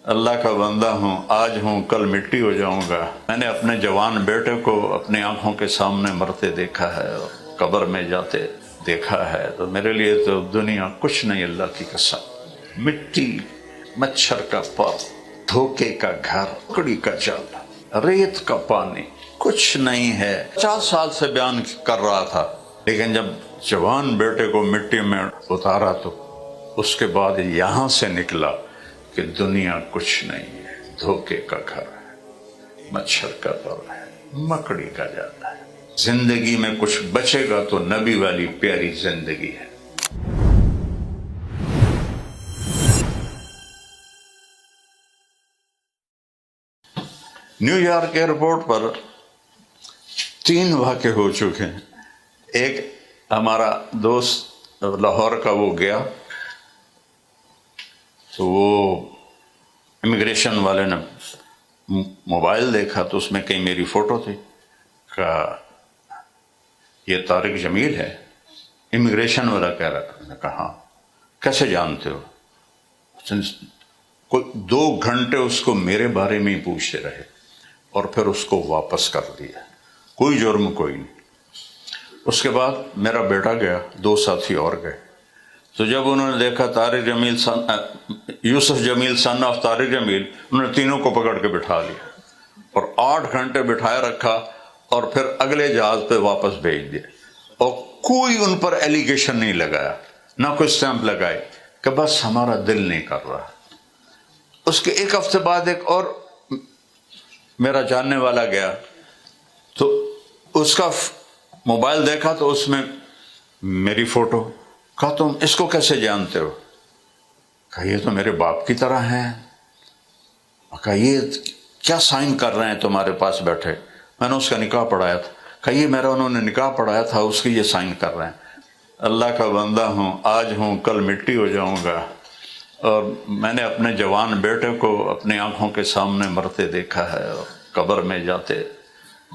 اللہ کا بندہ ہوں، آج ہوں کل مٹی ہو جاؤں گا۔ میں نے اپنے جوان بیٹے کو اپنی آنکھوں کے سامنے مرتے دیکھا ہے اور قبر میں جاتے دیکھا ہے، تو میرے لیے تو دنیا کچھ نہیں، اللہ کی قسم۔ مٹی، مچھر کا پر، دھوکے کا گھر، لکڑی کا جال، ریت کا پانی، کچھ نہیں ہے۔ 50 سال سے بیان کر رہا تھا، لیکن جب جوان بیٹے کو مٹی میں اتارا تو اس کے بعد یہاں سے نکلا کہ دنیا کچھ نہیں ہے، دھوکے کا گھر ہے، مچھر کا پر ہے، مکڑی کا جال ہے۔ زندگی میں کچھ بچے گا تو نبی والی پیاری زندگی ہے۔ نیو یارک ایئرپورٹ پر 3 واقعے ہو چکے ہیں۔ ایک ہمارا دوست لاہور کا وہ گیا تو وہ امیگریشن والے نے موبائل دیکھا تو اس میں کہیں میری فوٹو تھی، کہا یہ طارق جمیل ہے؟ امیگریشن والا کہہ رہا تھا۔ میں نے کہا ہاں۔ کیسے جانتے ہو؟ کوئی 2 گھنٹے اس کو میرے بارے میں ہی پوچھتے رہے اور پھر اس کو واپس کر دیا، کوئی جرم کوئی نہیں۔ اس کے بعد میرا بیٹا گیا، 2 ساتھی اور گئے، تو جب انہوں نے دیکھا طارق جمیل یوسف جمیل سن آف طارق جمیل، انہوں نے تینوں کو پکڑ کے بٹھا لیا اور 8 گھنٹے بٹھائے رکھا اور پھر اگلے جہاز پہ واپس بھیج دیا، اور کوئی ان پر ایلیگیشن نہیں لگایا، نہ کوئی اسٹیمپ لگائی کہ بس ہمارا دل نہیں کر رہا۔ اس کے 1 ہفتے بعد ایک اور میرا جاننے والا گیا تو اس کا موبائل دیکھا تو اس میں میری فوٹو۔ کہا تم اس کو کیسے جانتے ہو؟ کہا یہ تو میرے باپ کی طرح ہیں۔ کہا یہ کیا سائن کر رہے ہیں تمہارے پاس بیٹھے؟ میں نے اس کا نکاح پڑھایا تھا۔ کہا یہ میرا انہوں نے نکاح پڑھایا تھا، اس کی یہ سائن کر رہے ہیں۔ اللہ کا بندہ ہوں، آج ہوں کل مٹی ہو جاؤں گا، اور میں نے اپنے جوان بیٹے کو اپنی آنکھوں کے سامنے مرتے دیکھا ہے اور قبر میں جاتے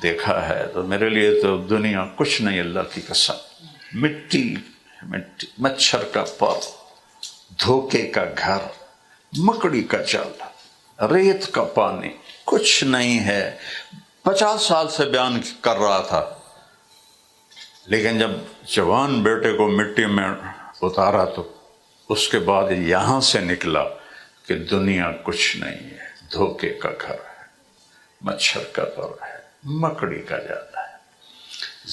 دیکھا ہے، تو میرے لیے تو دنیا کچھ نہیں، اللہ کی قسم۔ مٹی، مچھر کا پر، دھوکے کا گھر، مکڑی کا جال، ریت کا پانی، کچھ نہیں ہے۔ 50 سال سے بیان کر رہا تھا، لیکن جب جوان بیٹے کو مٹی میں اتارا تو اس کے بعد یہاں سے نکلا کہ دنیا کچھ نہیں ہے، دھوکے کا گھر ہے، مچھر کا پر ہے، مکڑی کا جال ہے۔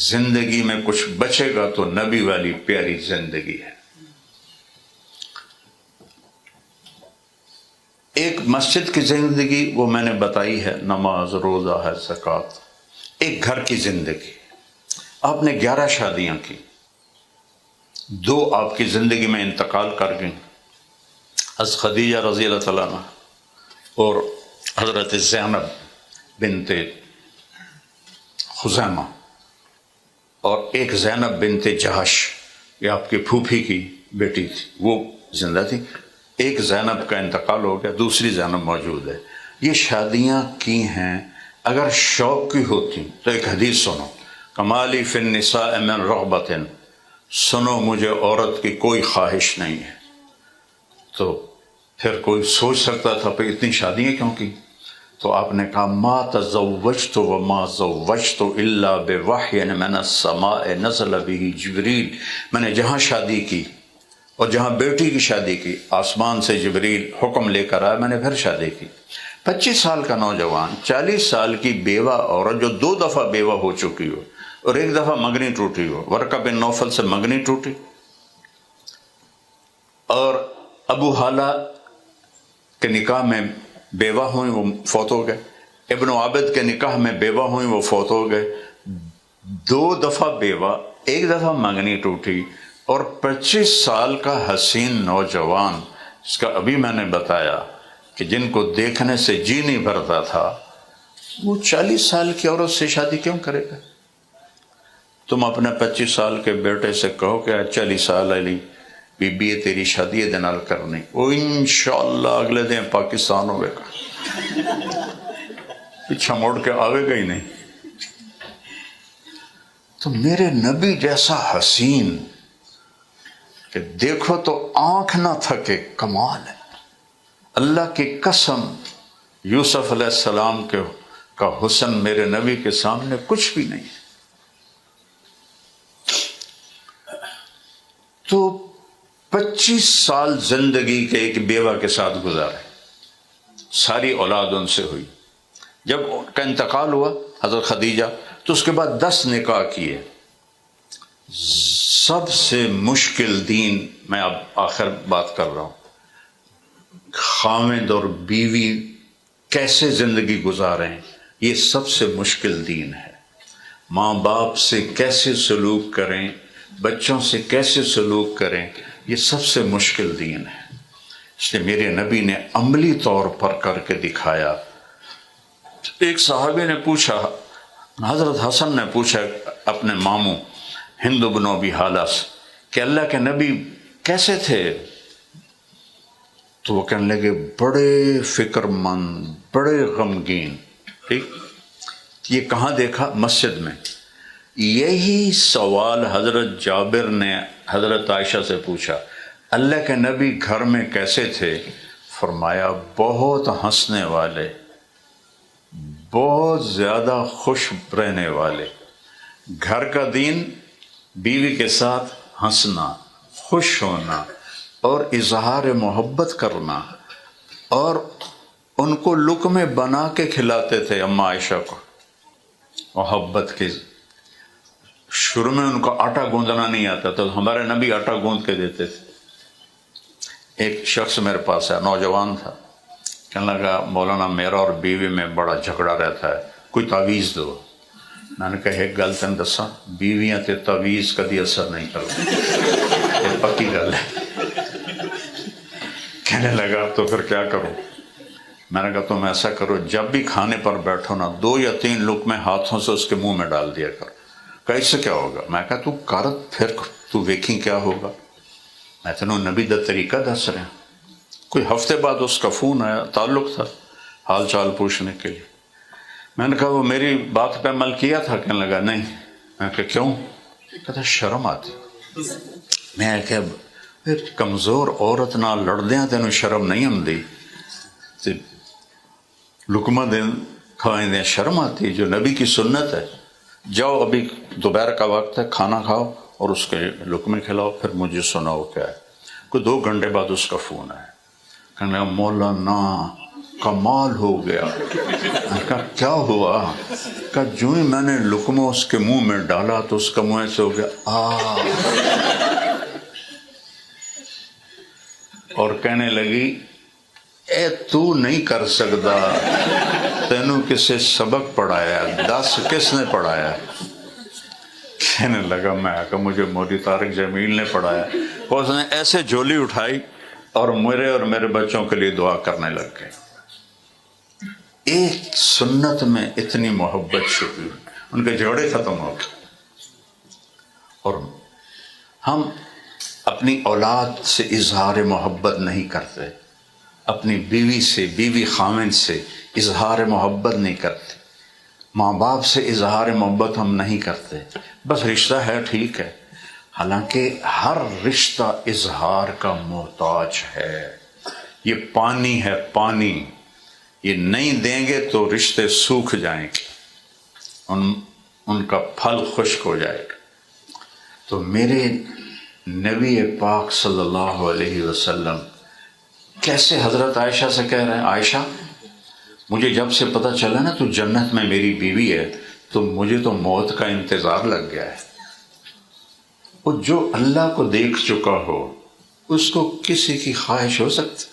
زندگی میں کچھ بچے گا تو نبی والی پیاری زندگی ہے۔ ایک مسجد کی زندگی وہ میں نے بتائی ہے، نماز، روزہ ہے، زکوٰۃ۔ ایک گھر کی زندگی، آپ نے 11 شادیاں کی، 2 آپ کی زندگی میں انتقال کر گئیں، حضرت خدیجہ رضی اللہ تعالیٰ عنہ اور حضرت زینب بنت خزیمہ، اور ایک زینب بنت جہش، یہ آپ کی پھوپھی کی بیٹی تھی، وہ زندہ تھی۔ ایک زینب کا انتقال ہو گیا، دوسری زینب موجود ہے۔ یہ شادیاں کی ہیں، اگر شوق کی ہوتی تو ایک حدیث سنو، کمالی فی النساء من رغبت، سنو مجھے عورت کی کوئی خواہش نہیں ہے۔ تو پھر کوئی سوچ سکتا تھا کہ اتنی شادیاں کیوں کی؟ تو آپ نے کہا ما تزوجت وما زوجت الا بوحی من السماء نزل به جبریل، میں نے جہاں شادی کی اور جہاں بیٹی کی شادی کی، آسمان سے جبریل حکم لے کر آیا، میں نے پھر شادی کی۔ 25 سال کا نوجوان، 40 سال کی بیوہ عورت جو 2 دفعہ بیوہ ہو چکی ہو اور 1 دفعہ منگنی ٹوٹی ہو، ورقہ بن نوفل سے منگنی ٹوٹی، اور ابو حالہ کے نکاح میں بیوہ ہوئیں، وہ فوت ہو گئے، ابن عابد کے نکاح میں بیوہ ہوئیں، وہ فوت ہو گئے۔ 2 دفعہ بیوہ، 1 دفعہ منگنی ٹوٹی، اور 25 سال کا حسین نوجوان، جس کا ابھی میں نے بتایا کہ جن کو دیکھنے سے جی نہیں بھرتا تھا، وہ 40 سال کی عورت سے شادی کیوں کرے گا؟ تم اپنے 25 سال کے بیٹے سے کہو کہ 40 سال علی بی بی تیری شادی دے نال کرنی، وہ انشاءاللہ اگلے دن پاکستان ہوئے گا، پیچھا موڑ کے آوے گا ہی نہیں۔ تو میرے نبی جیسا حسین کہ دیکھو تو آنکھ نہ تھکے، کمال ہے۔ اللہ کی قسم یوسف علیہ السلام کا حسن میرے نبی کے سامنے کچھ بھی نہیں ہے۔ تو 25 سال زندگی کے ایک بیوہ کے ساتھ گزارے، ساری اولاد ان سے ہوئی۔ جب ان کا انتقال ہوا حضرت خدیجہ، تو اس کے بعد 10 نکاح کیے۔ سب سے مشکل دین، میں اب آخر بات کر رہا ہوں، خاوند اور بیوی کیسے زندگی گزاریں، یہ سب سے مشکل دین ہے۔ ماں باپ سے کیسے سلوک کریں، بچوں سے کیسے سلوک کریں، یہ سب سے مشکل دین ہے۔ اس لیے میرے نبی نے عملی طور پر کر کے دکھایا۔ ایک صحابی نے پوچھا، حضرت حسن نے پوچھا اپنے ماموں ہند بن ابی حالہ سے کہ اللہ کے نبی کیسے تھے؟ تو وہ کہنے لگے بڑے فکر مند، بڑے غمگین۔ ٹھیک، یہ کہاں دیکھا؟ مسجد میں۔ یہی سوال حضرت جابر نے حضرت عائشہ سے پوچھا، اللہ کے نبی گھر میں کیسے تھے؟ فرمایا بہت ہنسنے والے، بہت زیادہ خوش رہنے والے۔ گھر کا دین بیوی کے ساتھ ہنسنا، خوش ہونا اور اظہار محبت کرنا، اور ان کو لقمے بنا کے کھلاتے تھے اماں عائشہ کو محبت کے۔ شروع میں ان کو آٹا گوندنا نہیں آتا تو ہمارے نبی آٹا گوند کے دیتے تھے۔ ایک شخص میرے پاس ہے، نوجوان تھا، کہنے لگا مولانا میرا اور بیوی میں بڑا جھگڑا رہتا ہے، کوئی تعویذ دو۔ میں نے کہا ایک گل تین دساں، بیویاں تے تعویذ کدی اثر نہیں کرتی، یہ پکی گل ہے۔ کہنے لگا تو پھر کیا کروں؟ میں نے کہا تم ایسا کرو، جب بھی کھانے پر بیٹھو نا 2 یا 3 لقمے ہاتھوں سے اس کے منہ میں ڈال دیا کرو۔ کہ اس سے کیا ہوگا؟ میں کہا تو کر، پھر تو ویکھیں کیا ہوگا۔ میں تینوں نبی دا طریقہ دس رہا۔ کوئی ہفتے بعد اس کا فون آیا، تعلق تھا حال چال پوچھنے کے لیے۔ میں نے کہا وہ میری بات پہ عمل کیا تھا؟ کہنے لگا نہیں۔ میں کہا کیوں؟ کہتا شرم آتی۔ میں کہ کمزور عورت نال لڑدیاں تینوں شرم نہیں آندی، لقمہ دین کھوائیں دیں شرم آتی؟ جو نبی کی سنت ہے، جاؤ ابھی دوپہر کا وقت ہے، کھانا کھاؤ اور اس کے لقمے کھلاؤ، پھر مجھے سناؤ کیا ہے۔ کوئی 2 گھنٹے بعد اس کا فون آیا، کہنے لگا مولانا کمال ہو گیا۔ میں کہا کیا ہوا؟ کہا جو ہی میں نے لقمہ اس کے منہ میں ڈالا تو اس کا منہ ایسے ہو گیا اور کہنے لگی اے تو نہیں کر سکتا، تینوں کسے سبق پڑھایا؟ 10 کس نے پڑھایا؟ کہنے لگا میں کہ مجھے مودی طارق جمیل نے پڑھایا۔ اور اس نے ایسے جھولی اٹھائی اور میرے بچوں کے لیے دعا کرنے لگ گئے۔ ایک سنت میں اتنی محبت چھپی، ان کے جھگڑے ختم ہو گئے۔ اور ہم اپنی اولاد سے اظہار محبت نہیں کرتے، اپنی بیوی سے، بیوی خاوند سے اظہار محبت نہیں کرتے، ماں باپ سے اظہار محبت ہم نہیں کرتے، بس رشتہ ہے ٹھیک ہے، حالانکہ ہر رشتہ اظہار کا محتاج ہے۔ یہ پانی ہے، پانی، یہ نہیں دیں گے تو رشتے سوکھ جائیں گے، ان کا پھل خشک ہو جائے گا۔ تو میرے نبی پاک صلی اللہ علیہ وسلم کیسے حضرت عائشہ سے کہہ رہے ہیں، عائشہ مجھے جب سے پتہ چلا نا تو جنت میں میری بیوی ہے تو مجھے تو موت کا انتظار لگ گیا ہے۔ وہ جو اللہ کو دیکھ چکا ہو اس کو کسی کی خواہش ہو سکتی؟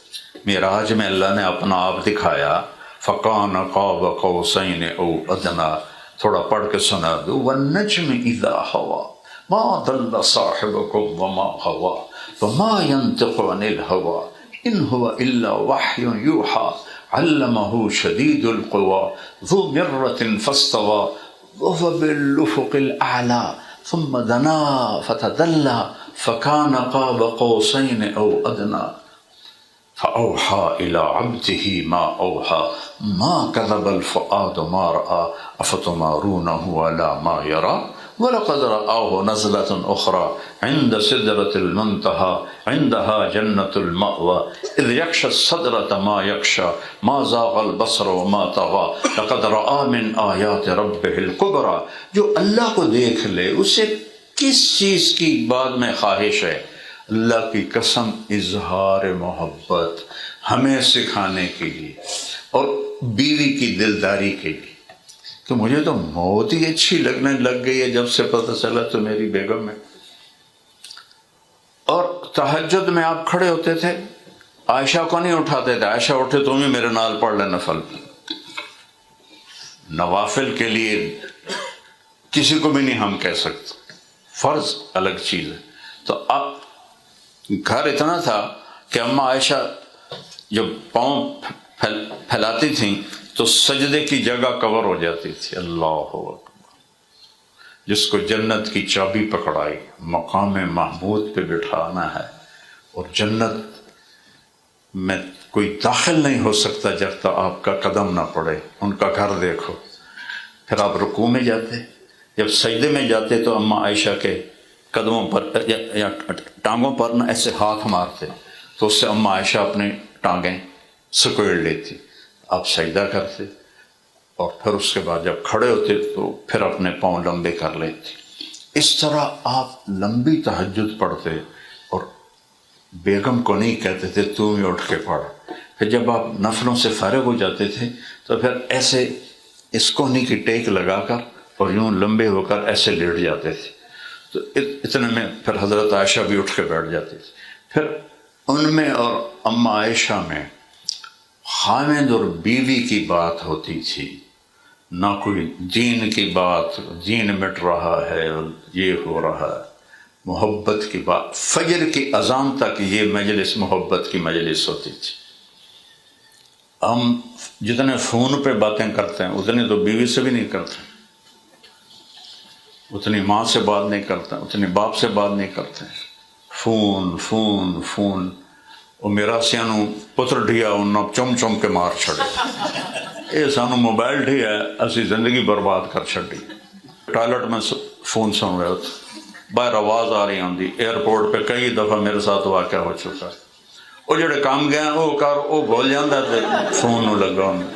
معراج میں اللہ نے اپنا آپ دکھایا، فَقَانَ قَابَ قَوْسَيْنِ أَوْ أَدْنَىٰ، تھوڑا پڑھ کے سنا دو، وَالنَّجْمِ إِذَا هَوَىٰ مَا ضَلَّ صَاحِبُكُمْ وَمَا غَوَىٰ وَمَا يَنطِقُ عَنِ الْهَوَىٰ إِنْ هُوَ إِلَّا وَحْيٌ يُوحَىٰ علمه شدید القوى ذو مرة فاستوى وهو بالأفق الأعلى ثم دنا فتدلى فكان قاب قوسين أو أدنى فأوحى إلى عبده ما أوحى ما كذب الفؤاد ما رأى أفتمارونه على ما يرى وَلَقَدْ رَآهُ نَزْلَةً أُخْرَى عِنْدَ سِدْرَةِ الْمُنْتَهَى عِنْدَهَا جَنَّةُ الْمَأْوَى إِذْ يَغْشَى السِّدْرَةَ مَا يَغْشَى مَا زَاغَ الْبَصَرُ وَمَا طَغَى لَقَدْ رَآ مِنْ آيَاتِ رَبِّهِ الْكُبْرَى۔ جو اللہ کو دیکھ لے اسے کس چیز کی بعد میں خواہش ہے؟ اللہ کی قسم اظہار محبت ہمیں سکھانے کے لیے اور بیوی کی دلداری کے لیے کہ مجھے تو موت ہی اچھی لگنے لگ گئی ہے جب سے پتہ چلا تو میری بیگم ہے۔ اور تہجد میں آپ کھڑے ہوتے تھے، عائشہ کو نہیں اٹھاتے تھے، عائشہ اٹھے تم ہی میرے نال پڑھ لے نفل، نوافل کے لیے کسی کو بھی نہیں ہم کہہ سکتے، فرض الگ چیز ہے۔ تو اب گھر اتنا تھا کہ اماں عائشہ جب پاؤں پھیلاتی تھیں تو سجدے کی جگہ کور ہو جاتی تھی۔ اللہ اکبر، جس کو جنت کی چابی پکڑائی، مقام محمود پہ بٹھانا ہے، اور جنت میں کوئی داخل نہیں ہو سکتا جب تک آپ کا قدم نہ پڑے۔ ان کا گھر دیکھو، پھر آپ رکوع میں جاتے، جب سجدے میں جاتے تو اماں عائشہ کے قدموں پر یا ٹانگوں پر نہ ایسے ہاتھ مارتے تو اس سے اماں عائشہ اپنی ٹانگیں سکیڑ لیتی، آپ سجدہ کرتے، اور پھر اس کے بعد جب کھڑے ہوتے تو پھر اپنے پاؤں لمبے کر لیتی۔ اس طرح آپ لمبی تہجد پڑھتے اور بیگم کو نہیں کہتے تھے تو ہی اٹھ کے پڑھ۔ پھر جب آپ نفلوں سے فارغ ہو جاتے تھے تو پھر ایسے اس کونی کی ٹیک لگا کر اور یوں لمبے ہو کر ایسے لیٹ جاتے تھے، تو اتنے میں پھر حضرت عائشہ بھی اٹھ کے بیٹھ جاتی تھی۔ پھر ان میں اور اماں عائشہ میں خامد اور بیوی کی بات ہوتی تھی، نہ کوئی دین کی بات، دین مٹ رہا ہے اور یہ ہو رہا ہے، محبت کی بات۔ فجر کی اذان تک یہ مجلس محبت کی مجلس ہوتی تھی۔ ہم جتنے فون پہ باتیں کرتے ہیں اتنی تو بیوی سے بھی نہیں کرتے، اتنی ماں سے بات نہیں کرتے، اتنی باپ سے بات نہیں کرتے۔ فون فون فون، وہ میرا سیانو پتر ڈھیا انہوں چم چم کے مار چھڑے، یہ سانو موبائل ڈھیا ہے اسی زندگی برباد کر چھڑی۔ ٹوائلٹ میں فون سن رہے ہوتے، باہر آواز آ رہی ہوندی، ایئرپورٹ پہ کئی دفعہ میرے ساتھ واقعہ ہو چکا ہے، وہ جڑے کام گیا وہ کر وہ بھول جاندہ تے فون نو لگا ہوندہ۔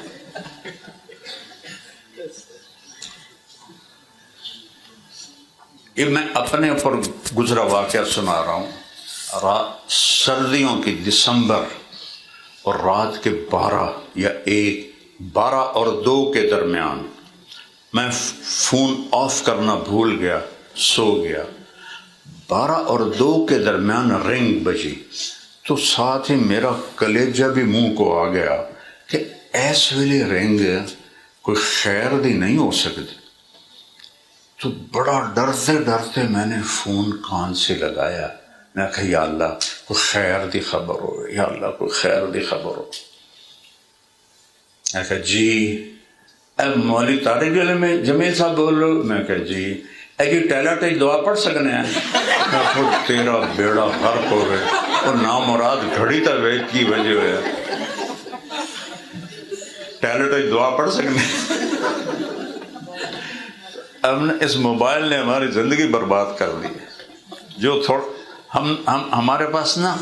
یہ میں اپنے اوپر گزرا واقعہ سنا رہا ہوں۔ سردیوں کی دسمبر اور رات کے 12 اور 2 کے درمیان میں فون آف کرنا بھول گیا، سو گیا۔ 12 اور 2 کے درمیان رنگ بجی تو ساتھ ہی میرا کلیجہ بھی منہ کو آ گیا کہ ایس ویلے رنگ کوئی خیر دی نہیں ہو سکتی۔ تو بڑا ڈرتے ڈرتے میں نے فون کان سے لگایا، میں کہا یا اللہ کوئی خیر دی خبر ہو، یا اللہ کوئی خیر دی خبر ہو۔ میں کہا جی اے مولی طارق میں جمیل صاحب بول رہے ہو؟ میں کہا جی اے جی ٹیلٹ دعا پڑھ سکنے ہیں؟ میں کہا تیرا بیڑا غرق ہو گئے، اور نامراد گھڑی تا ویٹ کی وجہ ہے، ٹیلٹ دعا پڑھ سکنے؟ ہم نے اس موبائل نے ہماری زندگی برباد کر دی ہے۔ جو ہمارے پاس نا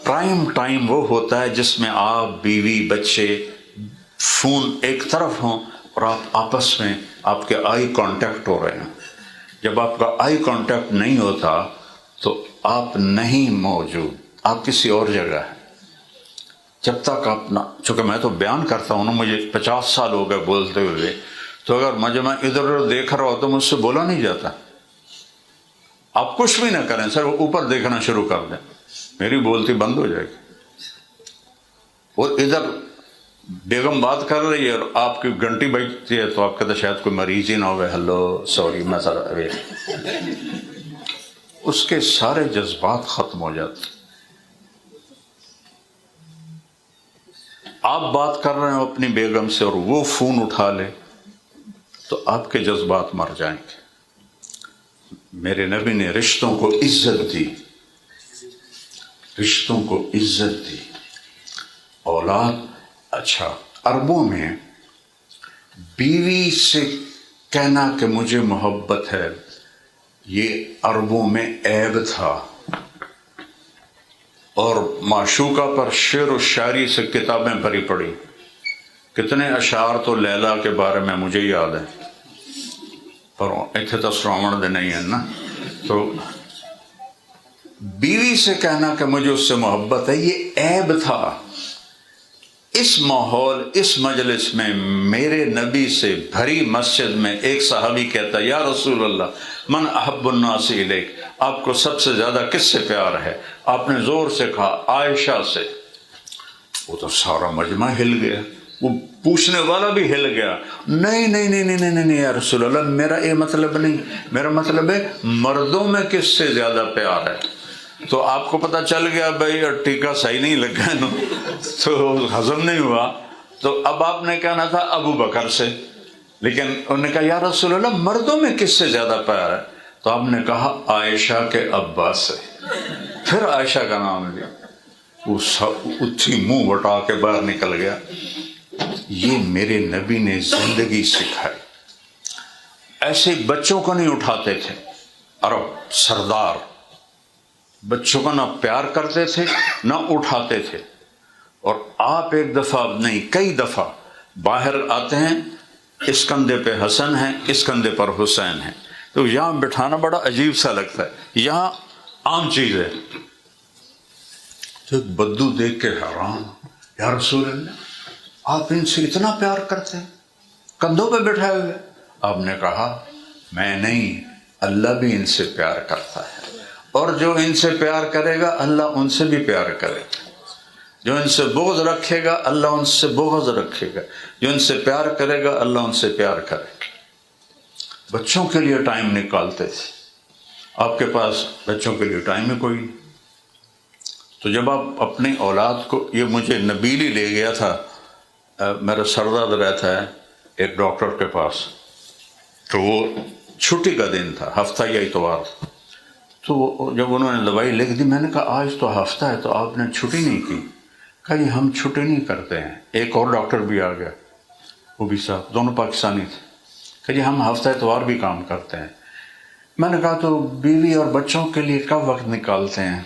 پرائم ٹائم وہ ہوتا ہے جس میں آپ بیوی بچے فون ایک طرف ہوں اور آپ آپس میں آپ کے آئی کانٹیکٹ ہو رہے ہیں۔ جب آپ کا آئی کانٹیکٹ نہیں ہوتا تو آپ نہیں موجود، آپ کسی اور جگہ ہیں۔ جب تک آپ نہ، چونکہ میں تو بیان کرتا ہوں نا، مجھے 50 سال ہو گئے بولتے ہوئے، تو اگر میں ادھر ادھر دیکھ رہا ہوں تو مجھ سے بولا نہیں جاتا۔ آپ کچھ بھی نہ کریں، سر اوپر دیکھنا شروع کر دیں، میری بولتی بند ہو جائے گی۔ اور ادھر بیگم بات کر رہی ہے اور آپ کی گھنٹی بجتی ہے تو آپ کہتے شاید کوئی مریض ہی نہ ہوئے، ہلو سوری میں سر اس کے سارے جذبات ختم ہو جاتے۔ آپ بات کر رہے ہو اپنی بیگم سے اور وہ فون اٹھا لے تو آپ کے جذبات مر جائیں گے۔ میرے نبی نے رشتوں کو عزت دی، رشتوں کو عزت دی۔ اولاد، اچھا عربوں میں بیوی سے کہنا کہ مجھے محبت ہے یہ عربوں میں عیب تھا، اور معشوقہ پر شعر و شاعری سے کتابیں بھری پڑی. کتنے اشعار تو لیلا کے بارے میں مجھے یاد ہے، پر اتنے تو سراوڑ دے نہیں ہیں نا. تو بیوی سے کہنا کہ مجھے اس سے محبت ہے یہ عیب تھا. اس ماحول، اس مجلس میں میرے نبی سے بھری مسجد میں ایک صحابی کہتا ہے یا رسول اللہ من احب الناس الیک، آپ کو سب سے زیادہ کس سے پیار ہے؟ آپ نے زور سے کہا عائشہ سے. وہ تو سارا مجمع ہل گیا، وہ پوچھنے والا بھی ہل گیا. نہیں نہیں نہیں نہیں نہیں نہیں یا رسول اللہ، میرا یہ مطلب نہیں، میرا مطلب ہے مردوں میں کس سے زیادہ پیار ہے. تو آپ کو پتہ چل گیا بھائی ٹیکا صحیح نہیں لگا نا، تو ہضم نہیں ہوا. تو اب آپ نے کہنا تھا ابو بکر سے، لیکن انہوں نے کہا یا رسول اللہ مردوں میں کس سے زیادہ پیار ہے؟ تو آپ نے کہا عائشہ کے ابا سے. پھر عائشہ کا نام لیا. وہ اچھی منہ وٹا کے باہر نکل گیا. یہ میرے نبی نے زندگی سکھائی. ایسے بچوں کو نہیں اٹھاتے تھے عرب سردار، بچوں کو نہ پیار کرتے تھے نہ اٹھاتے تھے. اور آپ ایک دفعہ نہیں کئی دفعہ باہر آتے ہیں، اس کندھے پہ حسن ہے، اس کندھے پر حسین ہے، تو یہاں بٹھانا بڑا عجیب سا لگتا ہے، یہاں عام چیز ہے. تو ایک بدو دیکھ کے حیران یا رسول اللہ آپ ان سے اتنا پیار کرتے ہیں کندھوں پہ بٹھائے ہوئے؟ آپ نے کہا میں نہیں، اللہ بھی ان سے پیار کرتا ہے، اور جو ان سے پیار کرے گا اللہ ان سے بھی پیار کرے گا. جو ان سے بغض رکھے گا اللہ ان سے بغض رکھے گا، جو ان سے پیار کرے گا اللہ ان سے پیار کرے گا. بچوں کے لیے ٹائم نکالتے تھے. آپ کے پاس بچوں کے لیے ٹائم ہی کوئی نہیں. تو جب آپ اپنی اولاد کو، یہ مجھے نبیلی لے گیا تھا، میرا سرداد رہتا ہے ایک ڈاکٹر کے پاس، تو وہ چھٹی کا دن تھا، ہفتہ یا اتوار. تو جب انہوں نے دوائی لکھ دی میں نے کہا آج تو ہفتہ ہے تو آپ نے چھٹی نہیں کی؟ کہا جی ہم چھٹی نہیں کرتے ہیں. ایک اور ڈاکٹر بھی آ گیا، وہ بھی صاحب، دونوں پاکستانی تھے. کہ جی ہم ہفتہ اتوار بھی کام کرتے ہیں. میں نے کہا تو بیوی اور بچوں کے لیے کب وقت نکالتے ہیں؟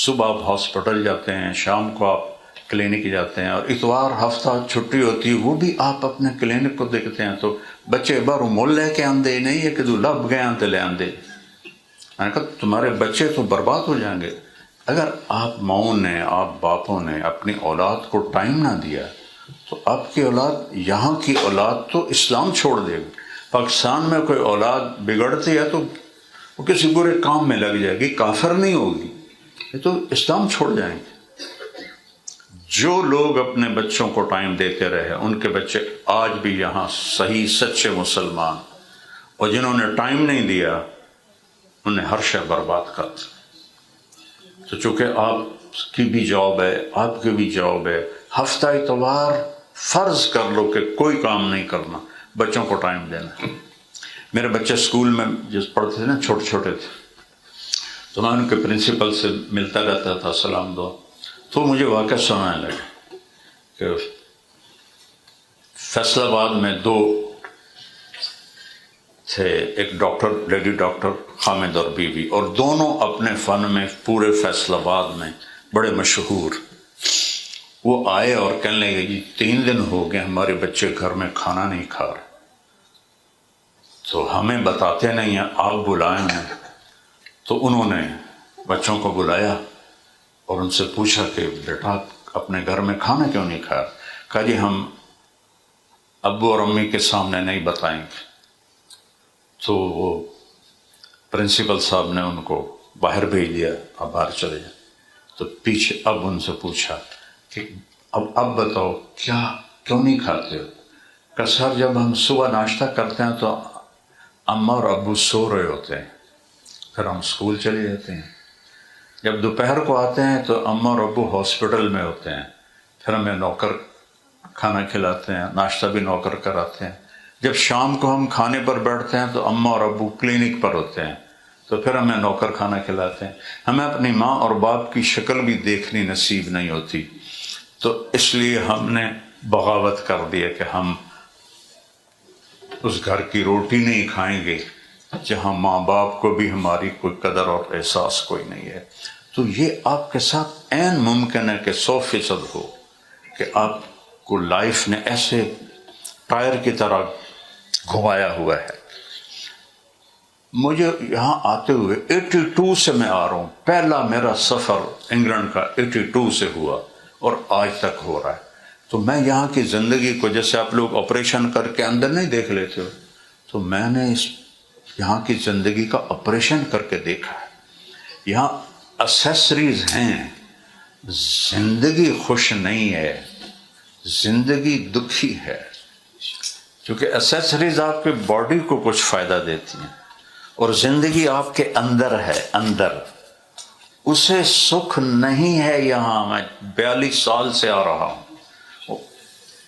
صبح آپ ہاسپٹل جاتے ہیں، شام کو آپ کلینک جاتے ہیں، اور اتوار ہفتہ چھٹی ہوتی ہے وہ بھی آپ اپنے کلینک کو دیکھتے ہیں. تو بچے باہروں مول لے کے آندے نہیں ہے کہ تو لب گئے آنتے لے آندے. میں نے کہا تمہارے بچے تو برباد ہو جائیں گے. اگر آپ ماؤں نے، آپ باپوں نے اپنی اولاد کو ٹائم نہ دیا تو آپ کی اولاد، یہاں کی اولاد تو اسلام چھوڑ دے گی. پاکستان میں کوئی اولاد بگڑتی ہے تو وہ کسی برے کام میں لگ جائے گی، کافر نہیں ہوگی، یہ تو اسلام چھوڑ جائیں گے. جو لوگ اپنے بچوں کو ٹائم دیتے رہے ان کے بچے آج بھی یہاں صحیح سچے مسلمان، اور جنہوں نے ٹائم نہیں دیا انہیں ہر شے برباد کر دیا. تو چونکہ آپ کی بھی جاب ہے، آپ کی بھی جاب ہے، ہفتہ اتوار فرض کر لو کہ کوئی کام نہیں کرنا، بچوں کو ٹائم دینا. میرے بچے اسکول میں جس پڑھتے تھے نا، چھوٹے چھوٹے تھے، تو میں ان کے پرنسپل سے ملتا رہتا تھا، سلام دو. تو مجھے واقعہ سنانے لگے کہ فیصل آباد میں دو تھے، ایک ڈاکٹر، لیڈی ڈاکٹر حامد اور بیوی، اور دونوں اپنے فن میں پورے فیصل آباد میں بڑے مشہور. وہ آئے اور کہنے لگے جی 3 دن ہو گئے ہمارے بچے گھر میں کھانا نہیں کھا رہے، تو ہمیں بتاتے نہیں ہیں، آپ بلائیں انہیں. تو انہوں نے بچوں کو بلایا اور ان سے پوچھا کہ بیٹا اپنے گھر میں کھانا کیوں نہیں کھا؟ کہا جی ہم ابو اور امی کے سامنے نہیں بتائیں گے. تو وہ پرنسپل صاحب نے ان کو باہر بھیج دیا، اب باہر چلے جائیں. تو پیچھے اب ان سے پوچھا کہ اب بتاؤ کیوں نہیں کھاتے ہو؟ کہ سر جب ہم صبح ناشتہ کرتے ہیں تو اماں اور ابو سو رہے ہوتے ہیں، پھر ہم اسکول چلے جاتے ہیں. جب دوپہر کو آتے ہیں تو اماں اور ابو ہاسپٹل میں ہوتے ہیں، پھر ہمیں نوکر کھانا کھلاتے ہیں، ناشتہ بھی نوکر کراتے ہیں. جب شام کو ہم کھانے پر بیٹھتے ہیں تو اماں اور ابو کلینک پر ہوتے ہیں، تو پھر ہمیں نوکر کھانا کھلاتے ہیں. ہمیں اپنی ماں اور باپ کی شکل بھی دیکھنی نصیب نہیں ہوتی، تو اس لیے ہم نے بغاوت کر دی کہ ہم اس گھر کی روٹی نہیں کھائیں گے جہاں ماں باپ کو بھی ہماری کوئی قدر اور احساس کوئی نہیں ہے. تو یہ آپ کے ساتھ عین ممکن ہے کہ 100% ہو کہ آپ کو لائف نے ایسے ٹائر کی طرح گھمایا ہوا ہے. مجھے یہاں آتے ہوئے 82 سے میں آ رہا ہوں. پہلا میرا سفر انگلینڈ کا 82 سے ہوا اور آج تک ہو رہا ہے. تو میں یہاں کی زندگی کو جیسے آپ لوگ آپریشن کر کے اندر نہیں دیکھ لیتے ہو، تو میں نے یہاں کی زندگی کا آپریشن کر کے دیکھا ہے. یہاں اسیسریز ہیں. زندگی خوش نہیں ہے، زندگی دکھی ہے، کیونکہ اسیسریز آپ کے باڈی کو کچھ فائدہ دیتی ہیں اور زندگی آپ کے اندر ہے. اندر اسے سکھ نہیں ہے. یہاں میں 42 سال سے آ رہا ہوں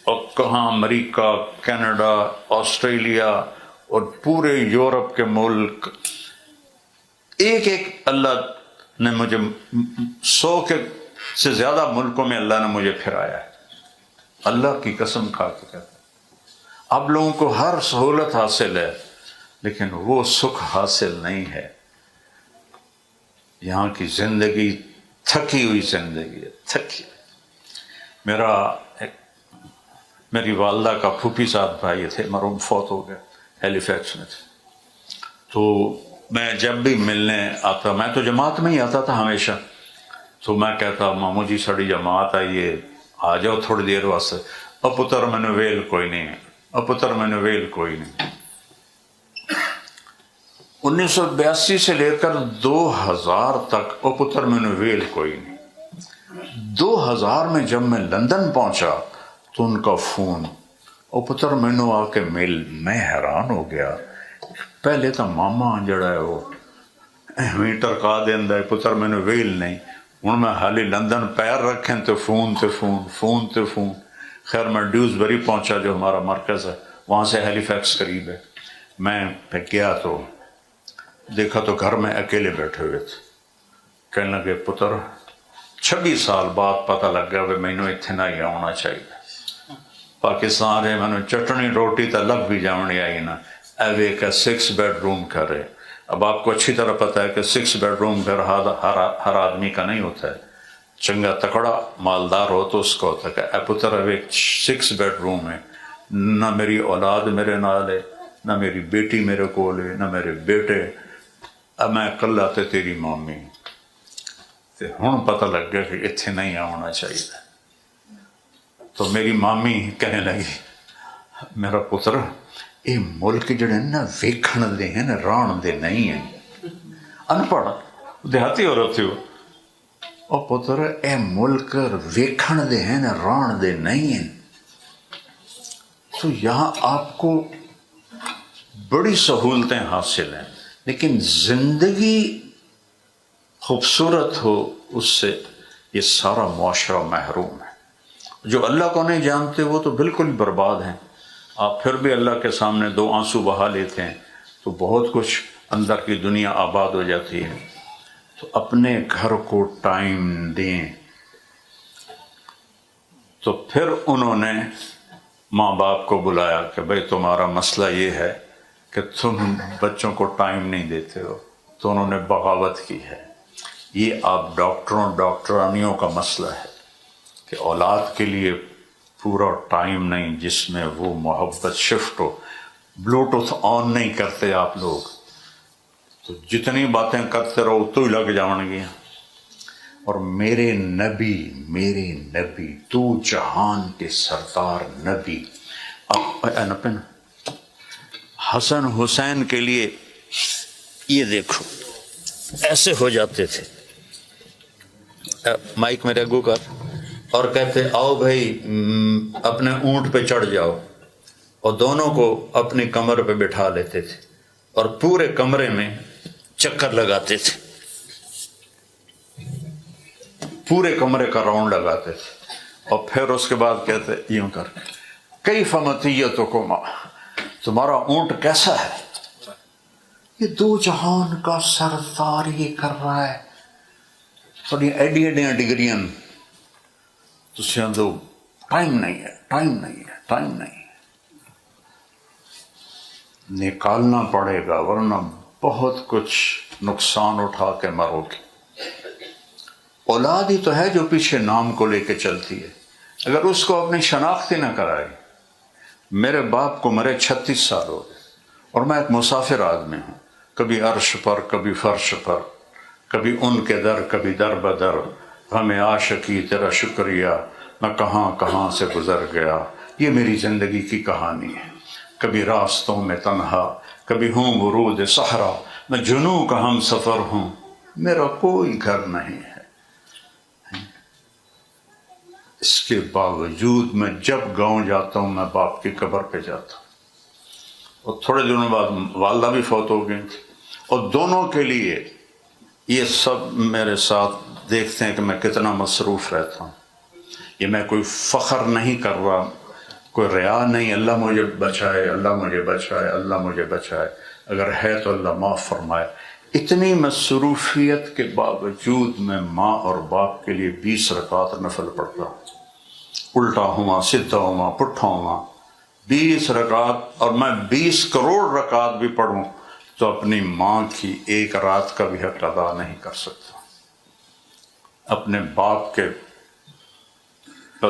اور کہاں امریکہ، کینیڈا، آسٹریلیا اور پورے یورپ کے ملک، ایک اللہ نے مجھے 100 کے سے زیادہ ملکوں میں اللہ نے مجھے پھرایا ہے. اللہ کی قسم کھا کے کہتا ہوں. اب لوگوں کو ہر سہولت حاصل ہے لیکن وہ سکھ حاصل نہیں ہے. یہاں کی زندگی تھکی ہوئی زندگی ہے، تھکی. میری والدہ کا پھوپھی صاحب بھائی تھے، مرحوم فوت ہو گئے، ہیلی فیکس میں تھے. تو میں جب بھی ملنے آتا، میں تو جماعت میں ہی آتا تھا ہمیشہ، تو میں کہتا مامو جی ساڑی جماعت آئیے، آ جاؤ تھوڑی دیر واسطے. اب پتر میں نے ویل کوئی نہیں ہے، اب پتر میں نے ویل کوئی نہیں. 1982 سے لے کر 2000 تک اب پتر میں نے ویل کوئی نہیں. 2000 میں جب میں لندن پہنچا تو ان کا فون او پتر مینو آ کے مل. میں حیران ہو گیا. پہلے تو ماما جڑا ہے وہ میٹر کا دینا ہے، پتر مینو ویل نہیں. ہوں میں حالی لندن پیر رکھیں تو فون تے فون، فون تے فون. خیر میں ڈیوزبری پہنچا جو ہمارا مرکز ہے، وہاں سے ہیلی فیکس قریب ہے. میں گیا تو دیکھا تو گھر میں اکیلے بیٹھے ہوئے تھے. کہنے لگے پتر 26 سال بعد پتہ لگ گیا کہ مینو اتنے نہ ہی آنا چاہیے. پاکستان رہے میں نے چٹنی روٹی تو لگ بھی جانے آئی نا. ایوے کا 6 بیڈ روم گھر ہے. اب آپ کو اچھی طرح پتہ ہے کہ 6 بیڈ روم گھر ہر آدمی کا نہیں ہوتا ہے. چنگا تکڑا مالدار ہو تو اس کو ہوتا ہے کہ اے پتر اب ایک 6 بیڈ روم ہے. نہ میری اولاد میرے نال ہے، نہ میری بیٹی میرے کول ہے، نہ میرے بیٹے. اب میں کلا تے تیری مامی. ہوں پتہ لگ گیا کہ اتنے نہیں آنا چاہیے. تو میری مامی کہنے لگی میرا پتر یہ ملک جڑے نا ویکھن دے ہیں نا، ران دے نہیں ہیں. ان پڑھ دیہاتی عورت ہو او پتر اے ملک ویکھن دے ہیں نا، ران دے نہیں ہیں. تو یہاں آپ کو بڑی سہولتیں حاصل ہیں لیکن زندگی خوبصورت ہو اس سے یہ سارا معاشرہ محروم ہے. جو اللہ کو نہیں جانتے وہ تو بالکل برباد ہیں. آپ پھر بھی اللہ کے سامنے 2 آنسو بہا لیتے ہیں تو بہت کچھ اندر کی دنیا آباد ہو جاتی ہے. تو اپنے گھر کو ٹائم دیں. تو پھر انہوں نے ماں باپ کو بلایا کہ بھئی تمہارا مسئلہ یہ ہے کہ تم بچوں کو ٹائم نہیں دیتے ہو. تو انہوں نے بغاوت کی ہے. یہ آپ ڈاکٹرانیوں کا مسئلہ ہے کہ اولاد کے لیے پورا ٹائم نہیں جس میں وہ محبت شفٹ ہو. بلوٹوتھ آن نہیں کرتے آپ لوگ تو جتنی باتیں کرتے رہو تو ہی لگ جاؤں گی. اور میرے نبی تو جہان کے سردار نبی حسن حسین کے لیے یہ دیکھو ایسے ہو جاتے تھے. مائک میرے اگو کر اور کہتے آؤ بھائی اپنے اونٹ پہ چڑھ جاؤ، اور دونوں کو اپنی کمر پہ بٹھا لیتے تھے اور پورے کمرے میں چکر لگاتے تھے، پورے کمرے کا راؤنڈ لگاتے تھے. اور پھر اس کے بعد کہتے یوں کر کیف مطیتکما، تمہارا اونٹ کیسا ہے؟ یہ 2 جہان کا سردار یہ کر رہا ہے. تھوڑی ایڈیاں ڈگریاں تسیاں دو ٹائم نہیں ہے. نکالنا پڑے گا ورنہ بہت کچھ نقصان اٹھا کے مرو گے۔ اولاد ہی تو ہے جو پیچھے نام کو لے کے چلتی ہے، اگر اس کو اپنی شناخت ہی نہ کرائی۔ میرے باپ کو مرے 36 سال ہو گئے اور میں ایک مسافر آدمی ہوں، کبھی عرش پر کبھی فرش پر، کبھی ان کے در کبھی در بدر، ہمیں عاشقی تیرا شکریہ، میں کہاں کہاں سے گزر گیا۔ یہ میری زندگی کی کہانی ہے، کبھی راستوں میں تنہا، کبھی ہوں ورود صحرا، میں جنوں کا ہم سفر ہوں، میرا کوئی گھر نہیں ہے۔ اس کے باوجود میں جب گاؤں جاتا ہوں میں باپ کی قبر پہ جاتا ہوں، اور تھوڑے دنوں بعد والدہ بھی فوت ہو گئی تھی، اور دونوں کے لیے یہ سب میرے ساتھ دیکھتے ہیں کہ میں کتنا مصروف رہتا ہوں۔ یہ میں کوئی فخر نہیں کر رہا، کوئی ریا نہیں، اللہ مجھے بچائے، اللہ مجھے بچائے، اللہ مجھے بچائے، اگر ہے تو اللہ معاف فرمائے۔ اتنی مصروفیت کے باوجود میں ماں اور باپ کے لیے 20 رکعت نفل پڑھتا ہوں، الٹا ہوا سیدھا ہوا پٹھا ہوا 20 رکعت، اور میں 20 کروڑ رکعت بھی پڑھوں تو اپنی ماں کی ایک رات کا بھی حق ادا نہیں کر سکتا، اپنے باپ کے